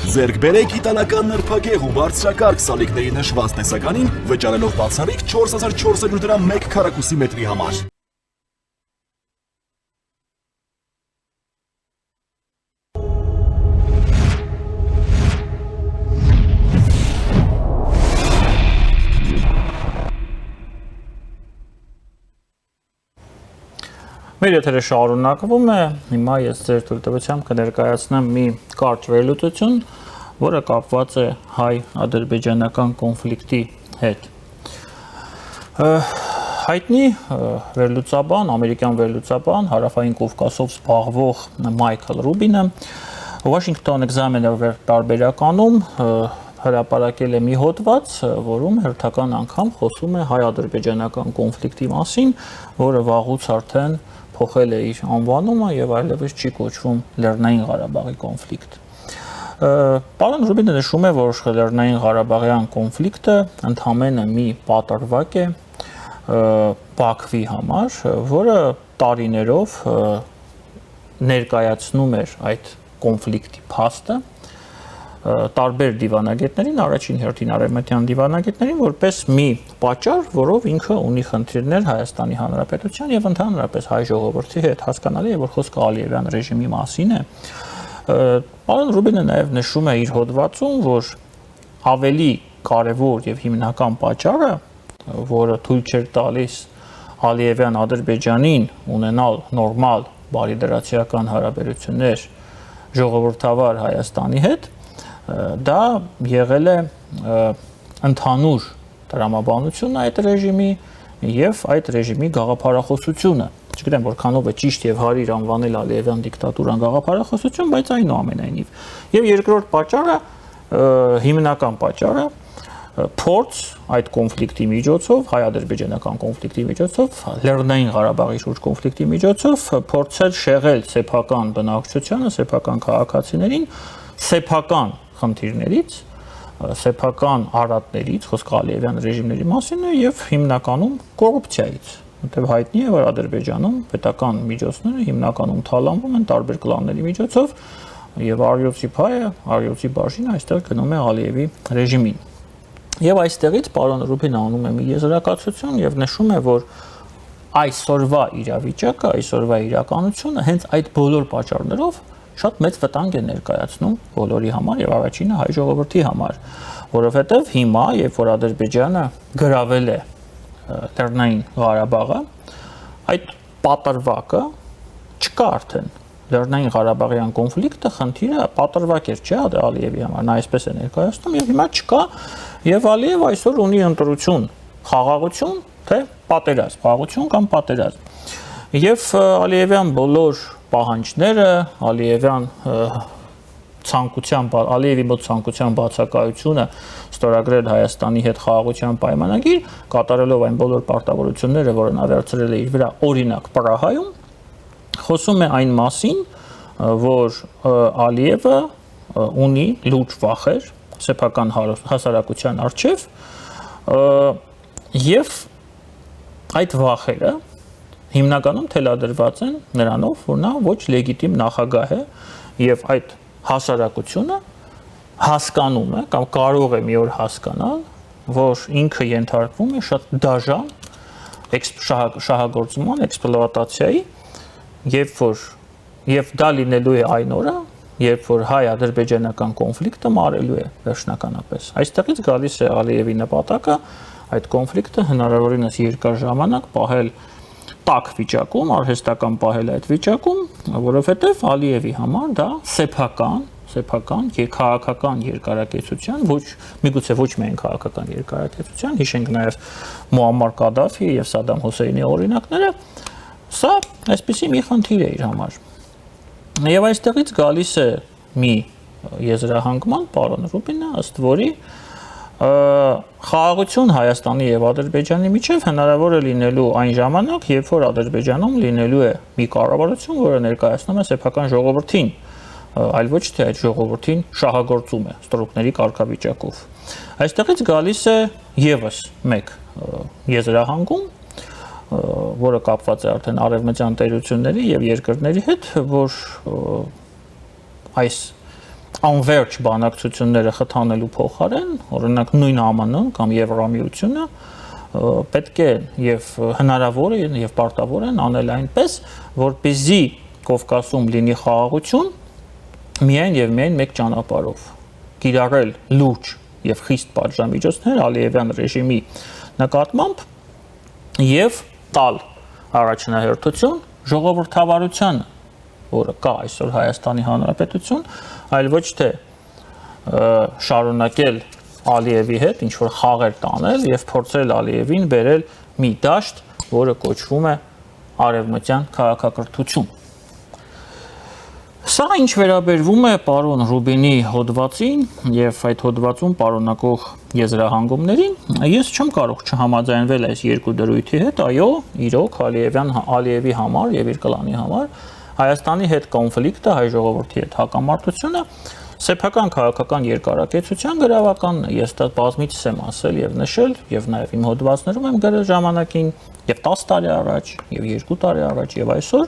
Ձեռք բերեք իտալական նրբագեղ ու բարձրակարգ սալիկների նշված տեսականին, վճարելով բացառիկ 4400 դրամ 1 քառակուսի մետրի համար։ Մեր եթերը շարունակվում է, հիմա ես ձեր թույլտվությամբ կներկայացնեմ մի կարճ վերլուծություն, որը կապված է հայ-ադրբեջանական կոնֆլիկտի հետ։ Հայտնի վերլուծաբան, ամերիկյան վերլուծաբան, հարավային Կովկասով զբաղվող Մայքլ Ռուբինը Washington Examiner տարբերականում հրապարակել է մի հոդված, որում հերթական անգամ խոսում է հայ-ադրբեջանական կոնֆլիկտի մասին, որը վաղուց արդեն փոխել է իր անվանումը եւ այլևս չի կոչվում Լեռնային Ղարաբաղի կոնֆլիկտ։ Պարոն Ռուբինը նշում է, որ Լեռնային Ղարաբաղյան կոնֆլիկտը ընդհանրապես մի պատրվակ է Բաքվի համար, որը տարիներով ներկայացնում էր այդ կոնֆլիկտի փաստը տարբեր դիվանագետներին, առաջին հերթին արևմտյան դիվանագետներին, որպես մի պատճառ, որով ինքը ունի խնդիրներ Հայաստանի Հանրապետության եւ ընդհանրապես հայ ժողովրդի հետ, հասկանալի է, որ խոսքը Ալիևյան ռեժիմի մասին է։ Պարոն Ռուբինը նաեւ նշում է իր հոդվածում, որ ավելի կարևոր եւ հիմնական պատճառը, որը թույլ չէր տալիս Ալիևյան Ադրբեջանին ունենալ նորմալ բարիդրացիական հարաբերություններ ժողովրդավար Հայաստանի հետ, դա եղել է ընդհանուր տրամաբանությունը այդ ռեժիմի եւ այդ ռեժիմի գաղափարախոսությունը։ Չգիտեմ որքանով է ճիշտ եւ հարիր անվանել Ալիևյան դիկտատուրան գաղափարախոսություն, բայց այնուամենայնիվ։ Եվ երկրորդ պատճառը, հիմնական պատճառը փորձ այդ կոնֆլիկտի միջոցով, հայ-ադրբեջանական կոնֆլիկտի միջոցով, Լեռնային Ղարաբաղի շուրջ կոնֆլիկտի միջոցով փորձել շեղել սեփական բնակչությանը, սեփական քաղաքացիներին, սեփական խնդիրներից, սեփական արատներից, խոսքը Ալիևյան ռեժիմների մասին է եւ հիմնականում կոռուպցիայից։ Որտեղ հայտնի է, որ Ադրբեջանում պետական միջոցները հիմնականում թալանվում են տարբեր կլանների միջոցով եւ Արիոցի փայը, Արիոցի բաժինը այստեղ գնում է Ալիևի ռեժիմին։ Եվ այստեղից պարոն Ռուբինը անում է մի եզրակացություն եւ նշում է, որ այսօրվա իրավիճակը, այսօրվա իրականությունը հենց այդ բոլոր պատճառներով շատ մեծ վտանգ է ներկայացնում բոլորի համար եւ առաջինը հայ ժողովրդի համար, որովհետեւ հիմա, երբ որ Ադրբեջանը գրավել է Լեռնային Ղարաբաղը, այդ պատրվակը չկա արդեն։ Լեռնային Ղարաբաղյան կոնֆլիկտը խնդիրը պատրվակ էր, չէ՞, Ալիևի համար, նա այսպես է ներկայացնում եւ հիմա չկա եւ Ալիևը այսօր ունի ընտրություն, խաղաղություն, թե պատերազմ, խաղաղություն կամ պատերազմ։ Եվ Ալիևյան բոլոր պահանջները, Ալիևյան Ալիևի մոտ ցանկության բացակայությունը ստորագրել Հայաստանի հետ խաղաղության պայմանագիր, կատարելով այն բոլոր պարտավորությունները, որը նա վերցրել է իր վրա օրինակ Պրահայում, խոսում է այն մասին, որ Ալիևը ունի լուրջ վախեր սեփական հասարակության առջև եւ այդ վախերը հիմնականում թելադրված են նրանով, որ նա ոչ լեգիտիմ նախագահ է եւ այդ հասարակությունը հասկանում է կամ կարող է մի օր հասկանալ, որ ինքը ենթարկվում է շատ դաժան շահագործման, էքսպլուատացիայի, եւ դա լինելու է այն օրը, երբ որ հայ-ադրբեջանական կոնֆլիկտը մարելու է վերջնականապես։ Այստեղից գալիս է Ալիևի նպատակը այդ կոնֆլիկտը հնարավորինս երկար ժամանակ պահել տաք վիճակում, արհեստական պահել այդ վիճակում, որովհետև Ալիևի համար դա սեփական քաղաքական երկարակեցության, միգուցե ոչ միայն քաղաքական երկարակեցության, հիշենք նաև Մուամմար Կադաֆի եւ Սադամ Հուսեյնի օրինակները, սա այսպիսի մի խնդիր է իր համար։ Եվ այստեղից գալիս է մի եզրահանգման, պարոն Ռուբինը, ըստ որի խաղաղություն Հայաստանի եւ Ադրբեջանի միջև հնարավոր է լինելու այն ժամանակ, երբ որ Ադրբեջանում լինելու է մի կառավարություն, որը ներկայացնում է սեփական ժողովրդին, այլ ոչ թե այդ ժողովրդին շահագործում է ստրուկների կարգավիճակով։ Այստեղից գալիս է եւս մեկ եզրահանգում, որը կապված է արդեն արևմտյան տերությունների եւ երկրների հետ, որ այս անվերջ բանակցությունները խթանելու փոխարեն, օրինակ նույն ԱՄՆ-ն կամ Եվրամիությունը պետք է եւ հնարավոր է եւ պարտավոր են անել այնպես, որպեսզի Կովկասում լինի խաղաղություն միայն եւ միայն մեկ ճանապարհով՝ կիրառել լուրջ եւ խիստ պատժամիջոցներ Ալիևյան ռեժիմի նկատմամբ եւ տալ առաջնահերթություն ժողովրդավարությանը, որը կա այսօր Հայաստանի Հանրապետություն, այլ ոչ թե շարունակել Ալիևի հետ ինչ որ խաղեր տանել եւ փորձել Ալիևին բերել մի դաշտ, որը կոչվում է արևմտյան քաղաքակրթություն։ Սա ինչ վերաբերվում է պարոն Ռուբինի հոդվածին եւ այդ հոդվածում պարունակող եզրահանգումներին, ես չեմ կարող չհամաձայնվել այս երկու դրույթի հետ, այո, իրոք Ալիևի համար եւ իր կլանի համար Հայաստանի հետ կոնֆլիկտը, հայ ժողովրդի հետ հակամարտությունը սեփական քաղաքական երկարակեցության գրավականն է, ես դա բազմիցս եմ ասել եւ նշել եւ նաեւ իմ հոդվածներում եմ գրել ժամանակին եւ 10 տարի առաջ եւ 2 տարի առաջ եւ այսօր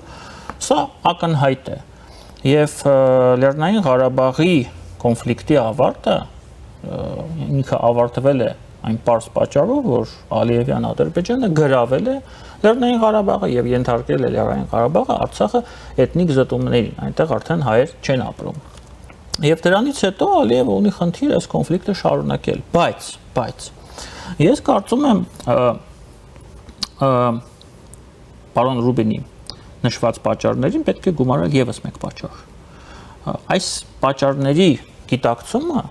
սա ակնհայտ է եւ Լեռնային Ղարաբաղի կոնֆլիկտի ավարտը ինքը ավարտվել է այն պարզ պատճառով, որ Ալիևյան Ադրբեջանը գրավել է Լեռնային Ղարաբաղը եւ ենթարկել է Լեռնային Ղարաբաղը Արցախը էթնիկ զտումներին, այնտեղ արդեն հայեր չեն ապրում։ Եվ դրանից հետո Ալիևը ունի խնդիր այս կոնֆլիկտը շարունակել, բայց ես կարծում եմ պարոն Ռուբինի նշված պատճառներին պետք է գումարել եւս մեկ պատճառ։ Այս պատճառների գիտակցումը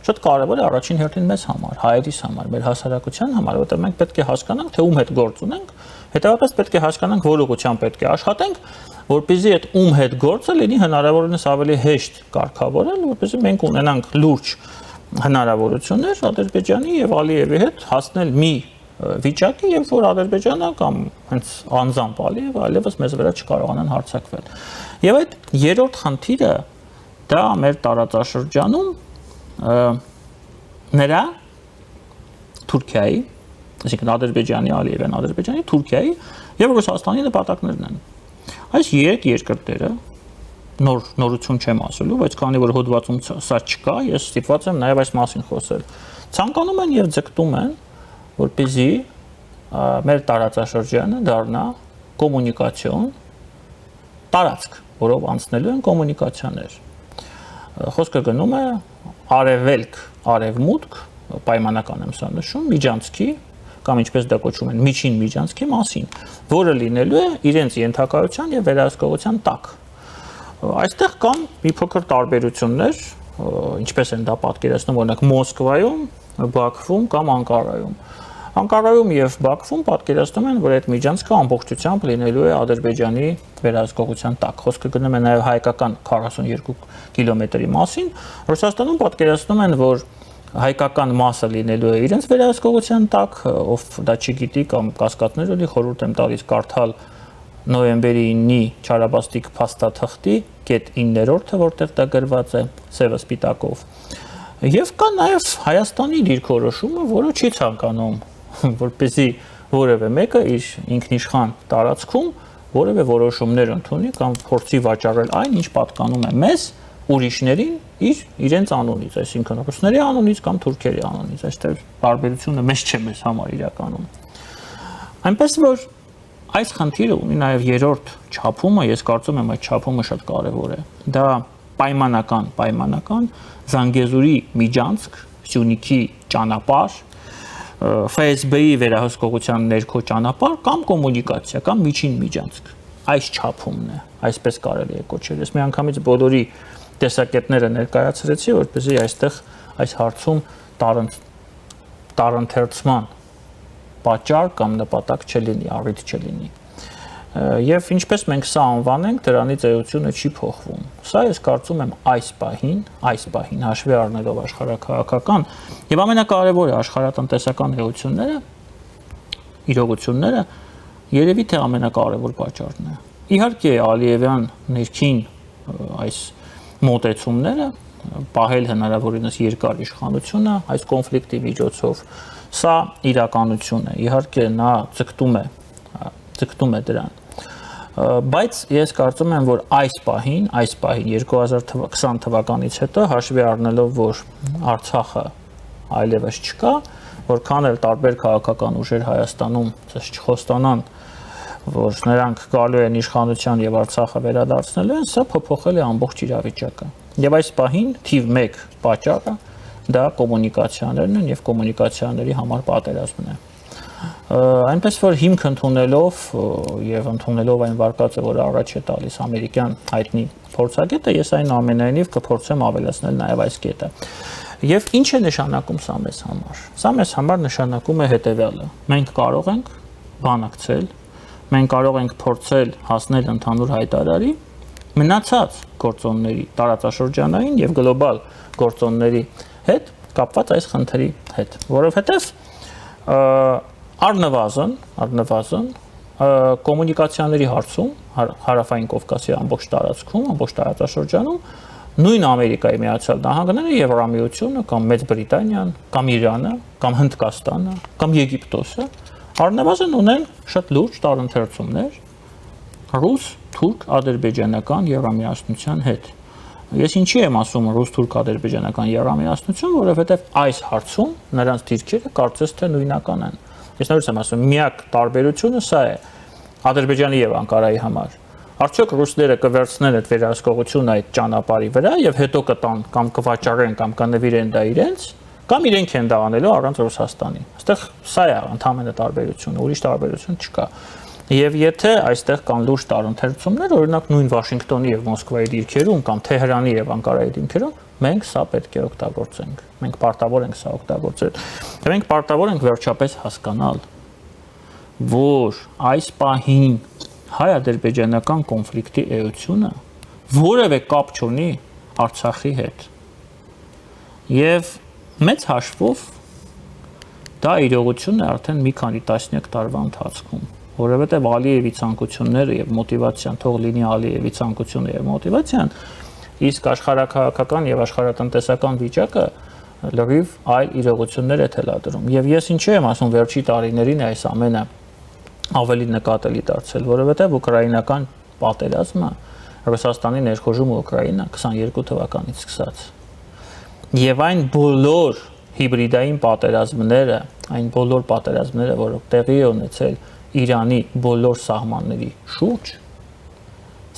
շատ կարևոր է առաջին հերթին մեզ համար, հայերիս համար, մեր հասարակության համար, որտեղ մենք պետք է հասկանանք, թե ում հետ գործ ունենք, հետեւաբար պետք է հասկանանք, որ ուղղությամբ պետք է աշխատենք, որպեսզի այդ ում հետ գործը լինի հնարավորինս ավելի հեշտ կարգավորել, որպեսզի մենք ունենանք լուրջ հնարավորություններ Ադրբեջանի եւ Ալիևի հետ հասնել մի վիճակի, երբ որ Ադրբեջանը կամ հենց անձամբ Ալիևը այլևս մեզ վրա չկարողանան հարձակվել։ Եվ այդ երրորդ խնդիրը դա մեր տարածաշրջանում նրա Թուրքիայի, այսինքն Ադրբեջանի, Ալիևյան Ադրբեջանի, Թուրքիայի եւ Ռուսաստանի նպատակներն են։ Այս երեք երկրները նորություն չեմ ասելու, բայց քանի որ հոդվածում սա չկա, ես ստիպված եմ նաեւ այս մասին խոսել։ Ցանկանում են եւ ձգտում են, որպեսզի մեր տարածաշրջանը դառնա կոմունիկացիոն տարածք, որով անցնելու են կոմունիկացիաներ։ Խոսքը գնում է արևելք, արևմուտք, պայմանական եմ սա նշում, միջանցքի կամ ինչպես դա կոչվում են միջին միջանցքի մասին, որը լինելու է իրենց ենթակայության եւ վերահսկողության տակ։ Այստեղ կան մի փոքր տարբերություններ, ինչպես են դա պատկերացնում օրինակ Մոսկվայում, Բաքվում կամ Անկարայում։ Անկարայում եւ Բաքվում պատկերացնում են, որ այդ միջանցքը ամբողջությամբ լինելու է Ադրբեջանի վերահսկողության տակ։ Խոսքը գնում է նաեւ հայկական 42 կիլոմետրի մասին, Ռուսաստանում պատկերացնում են, որ հայկական մասը լինելու է իրենց վերահսկողության տակ, ով դա չգիտի կամ կասկածներ ունի, խորհուրդ եմ տալիս կարդալ նոյեմբերի 9-ի Չարաբաստիկ փաստաթղթի .9-րդը, որտեղ դա գրված է սևը սպիտակով։ Եվ կա նաև Հայաստանի դիրքորոշումը, որը չի ցանկանում, որպեսզի որևէ մեկը իր ինքնիշխան տարածքում որևէ որոշումներ ընդունի կամ փորձի վաճառել այն, ինչ պատկանում է մեզ, ուրիշներին իրենց անունից, այսինքն ռուսների անունից կամ թուրքերի անունից, այստեղ տարբերությունը մեծ չէ մեզ համար իրականում։ Այնպես որ այս խնդիրը ունի նաև երրորդ չափումը, ես կարծում եմ այդ չափումը շատ կարևոր է։ Դա պայմանական Զանգեզուրի միջանցք, Սյունիքի ճանապարհ, ՖՍԲ-ի վերահսկողության ներքո ճանապարհ կամ կոմունիկացիա կամ միջին միջանցք։ Այս չափումն է, այսպես կարելի է կոչել։ Ես միանգամից բոլորի տեսակետները ներկայացրեցի, որպեսզի այստեղ այս հարցում տարընթերցման պատճառ կամ նպատակ չլինի, առիթ չլինի։ Եվ ինչպես մենք սա անվանենք, դրանից էությունը չի փոխվում։ Սա ես կարծում եմ այս պահին հաշվի առնելով աշխարհաքաղաքական եւ ամենակարևորը աշխարհատնտեսական իրողությունները երևի թե ամենակարևոր պատճառն է։ Իհարկե Ալիևյան ներքին այս մոտեցումները պահել հնարավորինս երկար իշխանությունը այս կոնֆլիկտի միջոցով սա իրականություն է։ Իհարկե նա ձգտում է դրան։ Բայց ես կարծում եմ, որ այս պահին 2020 թվականից հետո հաշվի առնելով, որ Արցախը այլևս չկա, որքան էլ տարբեր քաղաքական ուժեր Հայաստանում չխոստանան, որ նրանք գալու են իշխանության եւ Արցախը վերադարձնելու են, սա փոփոխել է ամբողջ իրավիճակը։ Եվ այս պահին թիվ 1 պատճառը դա կոմունիկացիաներն են եւ կոմունիկացիաների համար պատերազմն է։ Այնպես որ հիմք ընդունելով եւ ընդունելով այն վարկածը, որ առաջ է տալիս ամերիկյան հայտնի փորձագետը, ես այն ամենայնիվ կփորձեմ ավելացնել նաեւ այս կետը։ Եվ ինչ է նշանակում սա մեզ համար։ Սա մեզ համար նշանակում է հետեւյալը. մենք կարող ենք բանակցել, մենք կարող ենք փորձել հասնել ընդհանուր հայտարարի մնացած գործոնների տարածաշրջանային եւ գլոբալ գործոնների հետ կապված այս խնդրի հետ, որովհետեւ առնվազն կոմունիկացիաների հարցում հարավային Կովկասի ամբողջ տարածքում, ամբողջ տարածաշրջանում նույն Ամերիկայի Միացյալ Նահանգները, Եվրամիությունը կամ Մեծ Բրիտանիան, կամ Իրանը, կամ Հնդկաստանը, կամ Եգիպտոսը առնվազն ունեն շատ լուրջ տարընթերցումներ ռուս, թուրք, ադրբեջանական Եվրամիացնության հետ։ Ես ինչի եմ ասում ռուս-թուրք-ադրբեջանական Եվրամիացնություն, որովհետև այս հարցում նրանց դիրքերը կարծես թե նույնական են։ Ես նորից եմ ասում, միակ տարբերությունը սա է Ադրբեջանի եւ Անկարայի համար։ Արդյոք ռուսները կվերցնեն այդ վերահսկողությունը այդ ճանապարհի վրա եւ հետո կտան կամ կվաճառեն կամ կնվիրեն դա իրենց, կամ իրենք են դա անելու առանց Ռուսաստանի։ Այստեղ սա է ընդհանրապես տարբերությունը, ուրիշ տարբերություն չկա։ Եվ եթե այստեղ կան լուրջ տարընթերցումներ, օրինակ նույն Վաշինգտոնի եւ Մոսկվայի դիրքերում կամ Թեհրանի եւ Անկարայի դիրքերում, մենք սա պետք է օգտագործենք։ Մենք պարտավոր ենք սա օգտագործել։ Եվ մենք պարտավոր ենք վերջապես հասկանալ, որ այս պահին հայ-ադրբեջանական կոնֆլիկտի էությունը որևէ կապ չունի Արցախի հետ։ Եվ մեծ հաշվով դա իրողություն է արդեն մի քանի տասնյակ տարվա ընթացքում, որովհետև Ալիևի ցանկությունները եւ մոտիվացիան, թող լինի Ալիևի ցանկությունը եւ մոտիվացիան, իսկ աշխարհակաղակական եւ աշխարհատնտեսական վիճակը լրիվ այլ իրողություններ է թելադրում։ Եվ ես ինչու եմ ասում վերջի տարիներին այս ամենը ավելի նկատելի դարձել, որովհետև ուկրաինական պատերազմը Ռուսաստանի ներխոժումը Ուկրաինա 22 թվականից սկսած եւ այն բոլոր հիբրիդային պատերազմները, այն բոլոր պատերազմները, որոնք տեղի է ունեցել Իրանի բոլոր սահմանների շուրջ,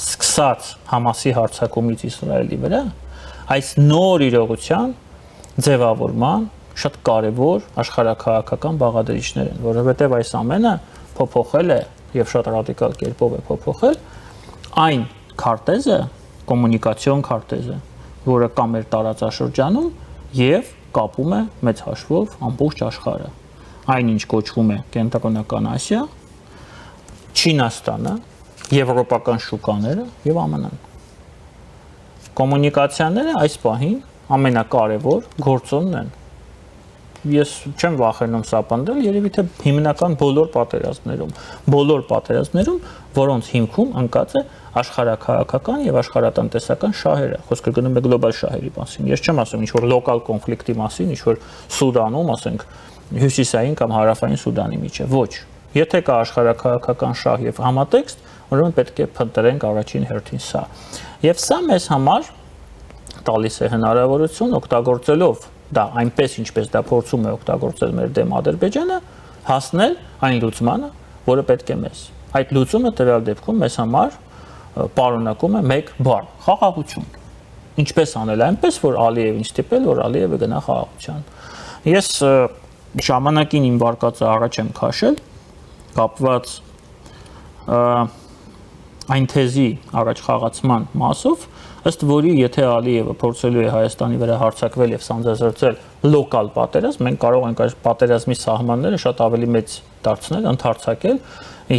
սկսած Համասի հարձակումից Իսրայելի վրա, այս նոր իրողության ձևավորման շատ կարևոր աշխարհակաղակական բաղադրիչներ են, որովհետև այս ամենը փոփոխել է եւ շատ ռադիկալ կերպով է փոփոխել այն քարտեզը, կոմունիկացիոն քարտեզը, որը կա մեր տարածաշրջանում եւ կապում է մեծ հաշվով ամբողջ աշխարհը։ Այնինչ կոչվում է Կենտրոնական Ասիա, Չինաստանը, եվրոպական շուկաները եւ ԱՄՆ-ն։ Կոմունիկացիաները այս պահին ամենակարևոր գործոնն են։ Ես չեմ վախենում սա պնդել, երևի թե հիմնական բոլոր պատերազմներում, որոնց հիմքում ընկած է աշխարհակաղակական եւ աշխարհատնտեսական շահերը։ Խոսքը գնում է գլոբալ շահերի մասին։ Ես չեմ ասում ինչ-որ լոկալ կոնֆլիկտի մասին, ինչ-որ Սուդանում, ասենք, հյուսիսային կամ հարավային Սուդանի միջև։ Ոչ։ Եթե կա աշխարհակաղակական շահ եւ համատեքստ, ուրեմն պետք է փնտրենք առաջին հերթին սա։ Եվ սա մեզ համար տալիս է հնարավորություն օգտագործելով դա այնպես ինչպես դա փորձում է օգտագործել մեր դեմ Ադրբեջանը, հասնել այն լուծմանը, որը պետք է մեզ։ Այդ լուծումը տվյալ դեպքում մեզ համար պարունակում է մեկ բառ՝ խաղաղություն։ Ինչպես անել այնպես, որ Ալիևին ստիպել, որ Ալիևը գնա խաղաղության։ Ես ժամանակին իմ վարկածը առաջ եմ քաշել, կապված այն թեզի առաջ խաղացման մասով, ըստ որի եթե Ալիևը փորձելու է Հայաստանի վրա հարձակվել եւ սանձազերծել լոկալ պատերազմ, մենք կարող ենք այս պատերազմի սահմանները շատ ավելի մեծ դարձնել, ընդհարցակել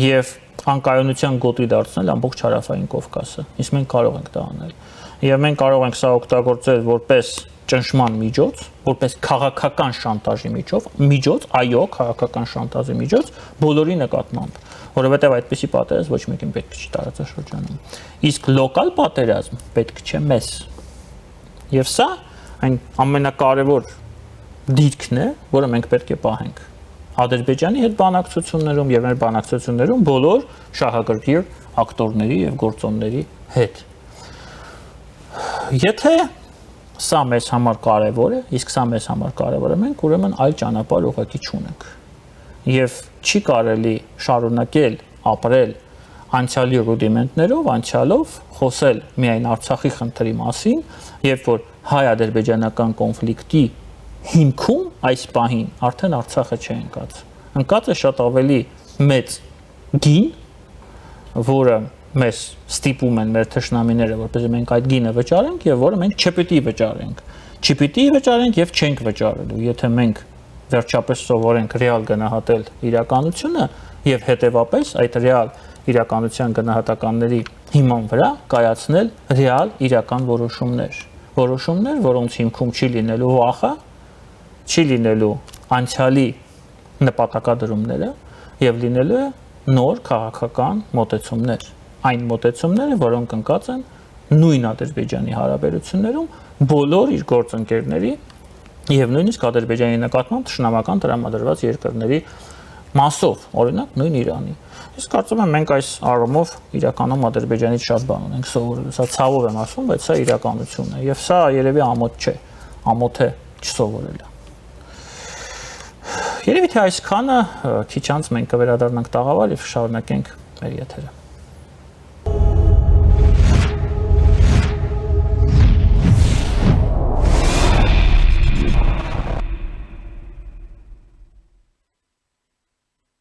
եւ անկայունության գոտի դարձնել ամբողջ հարավային Կովկասը։ Իսկ մենք կարող ենք դա անել։ Եվ մենք կարող ենք սա օգտագործել որպես ճնշման միջոց, որպես քաղաքական շանտաժի միջոց, այո, քաղաքական շանտաժի միջոց բոլորի նկատմամբ, որովհետև այդպիսի պատերազմ ոչ մեկին պետք չի տարածաշրջանում։ Իսկ լոկալ պատերազմ պետք չէ մեզ։ Եվ սա այն ամենակարևոր դիրքն է, որը մենք պետք է պահենք Ադրբեջանի հետ բանակցություններում եւ մեր բանակցություններում բոլոր շահագրգիռ ակտորների եւ գործոնների հետ։ Եթե սա մեզ համար կարևոր է, իսկ սա մեզ համար կարևոր է, մենք ուրեմն այլ ճանապարհ ուղղակի չունենք։ Եվ չի կարելի շարունակել ապրել անցյալի ռուդիմենտներով, անցյալով խոսել միայն Արցախի խնդրի մասին, երբ որ հայ-ադրբեջանական կոնֆլիկտի հիմքում այս պահին արդեն Արցախը չէ ընկած։ Ընկած է շատ ավելի մեծ գին, որը մեզ ստիպում են մեր թշնամիները, որպեսզի մենք այդ գինը վճարենք եւ որը մենք չպիտի վճարենք։ Չպիտի վճարենք եւ չենք վճարելու։ Եթե մենք վերջապես սովորենք ռեալ գնահատել իրականությունը եւ հետեւապես այդ ռեալ իրականության գնահատականների հիման վրա կայացնել ռեալ իրական որոշումներ, որոնց հիմքում չի լինելու վախը, չի լինելու անցյալի նպատակադրումները եւ լինելու է նոր քաղաքական մոտեցումներ, այն մոտեցումները, որոնք ընկած են նույն Ադրբեջանի հարաբերություններում բոլոր իր գործընկերների եւ նույնիսկ Ադրբեջանի նկատմամբ թշնամական տրամադրված երկրների մասով, օրինակ նույն Իրանի։ Ես կարծում եմ մենք այս առումով իրականում Ադրբեջանից շատ բան ունենք սովորելու։ Սա ցավով եմ ասում, բայց սա իրականությունն է եւ սա երևի ամոթ չէ, ամոթ է չսովորելը։ Երևի թե այսքանը, քիչ անց մենք կվերադառնանք տաղավար եւ շարունակենք մեր եթերը։